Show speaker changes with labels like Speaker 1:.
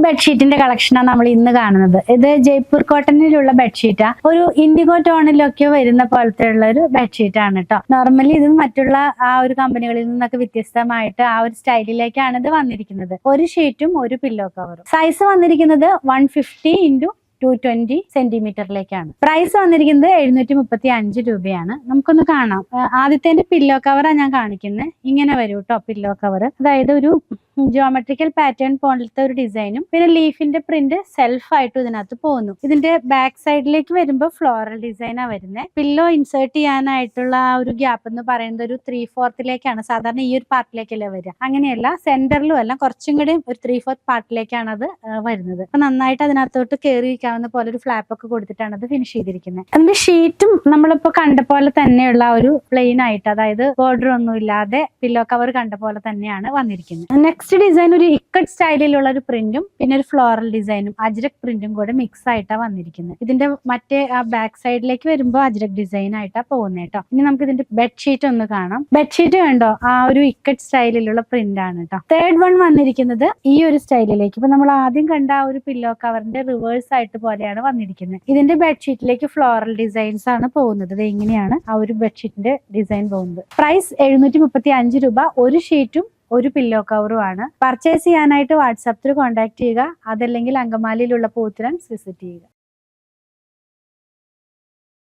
Speaker 1: ബെഡ്ഷീറ്റിന്റെ കളക്ഷനാണ് നമ്മൾ ഇന്ന് കാണുന്നത്. ഇത് ജയ്പൂർ കോട്ടണിലുള്ള ബെഡ്ഷീറ്റാ. ഒരു ഇൻഡിഗോ ടോണിലൊക്കെ വരുന്ന പോലത്തെ ഉള്ള ഒരു ബെഡ്ഷീറ്റ് ആണ് കേട്ടോ. നോർമലി ഇത് മറ്റുള്ള ആ ഒരു കമ്പനികളിൽ നിന്നൊക്കെ വ്യത്യസ്തമായിട്ട് ആ ഒരു സ്റ്റൈലിലേക്കാണ് ഇത് വന്നിരിക്കുന്നത്. ഒരു ഷീറ്റും ഒരു പില്ലോ കവറും. സൈസ് വന്നിരിക്കുന്നത് 150 × 220 സെന്റിമീറ്ററിലേക്കാണ്. പ്രൈസ് വന്നിരിക്കുന്നത് 735 രൂപയാണ്. നമുക്കൊന്ന് കാണാം. ആദ്യത്തെ പില്ലോ കവറാണ് ഞാൻ കാണിക്കുന്നത്. ഇങ്ങനെ വരും കേട്ടോ പില്ലോ കവർ. അതായത് ഒരു ജിയോമെട്രിക്കൽ പാറ്റേൺ പോലത്തെ ഒരു ഡിസൈനും പിന്നെ ലീഫിന്റെ പ്രിന്റ് സെൽഫായിട്ടും ഇതിനകത്ത് പോകുന്നു. ഇതിന്റെ ബാക്ക് സൈഡിലേക്ക് വരുമ്പോൾ ഫ്ലോറൽ ഡിസൈനാണ് വരുന്നത്. പില്ലോ ഇൻസേർട്ട് ചെയ്യാനായിട്ടുള്ള ആ ഒരു ഗ്യാപ്പ് എന്ന് പറയുന്നത് ഒരു 3/4 സാധാരണ ഈ ഒരു പാർട്ടിലേക്കല്ലേ വരിക. അങ്ങനെയല്ല, സെന്ററിലും അല്ല, കുറച്ചും കൂടി ഒരു 3/4 പാർട്ടിലേക്കാണ് അത് വരുന്നത്. അപ്പൊ നന്നായിട്ട് അതിനകത്തോട്ട് കയറി ഇരിക്കാവുന്ന പോലെ ഒരു ഫ്ലാപ്പ് ഒക്കെ കൊടുത്തിട്ടാണ് അത് ഫിനിഷ് ചെയ്തിരിക്കുന്നത്. അതിന്റെ ഷീറ്റും നമ്മളിപ്പോ കണ്ട പോലെ തന്നെയുള്ള ഒരു പ്ലെയിൻ ആയിട്ട്, അതായത് ബോർഡർ ഒന്നും ഇല്ലാതെ പില്ലോ കവർ കണ്ട പോലെ തന്നെയാണ് വന്നിരിക്കുന്നത്. നെക്സ്റ്റ് ഡിസൈൻ ഒരു ഇക്കട്ട് സ്റ്റൈലിലുള്ള ഒരു പ്രിന്റും പിന്നെ ഒരു ഫ്ലോറൽ ഡിസൈനും അജ്രക് പ്രിന്റും കൂടെ മിക്സ് ആയിട്ടാണ് വന്നിരിക്കുന്നത്. ഇതിന്റെ മറ്റേ ആ ബാക്ക് സൈഡിലേക്ക് വരുമ്പോൾ അജ്രക് ഡിസൈൻ ആയിട്ടാണ് പോകുന്നത് കേട്ടോ. ഇനി നമുക്ക് ഇതിന്റെ ബെഡ്ഷീറ്റ് ഒന്ന് കാണാം. ബെഡ്ഷീറ്റ് കണ്ടോ, ആ ഒരു ഇക്കട്ട് സ്റ്റൈലിലുള്ള പ്രിന്റ് ആണ് കേട്ടോ. തേർഡ് വൺ വന്നിരിക്കുന്നത് ഈ ഒരു സ്റ്റൈലിലേക്ക്. ഇപ്പൊ നമ്മൾ ആദ്യം കണ്ട ആ ഒരു പില്ലോ കവറിന്റെ റിവേഴ്സ് ആയിട്ട് പോലെയാണ് വന്നിരിക്കുന്നത്. ഇതിന്റെ ബെഡ്ഷീറ്റിലേക്ക് ഫ്ലോറൽ ഡിസൈൻസ് ആണ് പോകുന്നത്. ഇത് എങ്ങനെയാണ് ആ ഒരു ബെഡ്ഷീറ്റിന്റെ ഡിസൈൻ പോകുന്നത്. പ്രൈസ് 735 രൂപ. ഒരു ഷീറ്റും ഒരു പില്ലോ കവറും ആണ്. പർച്ചേസ് ചെയ്യാനായിട്ട് വാട്സാപ്പിൽ കോൺടാക്ട് ചെയ്യുക, അതല്ലെങ്കിൽ അങ്കമാലിയിലുള്ള പൂത്തിരൻസ് വിസിറ്റ് ചെയ്യുക.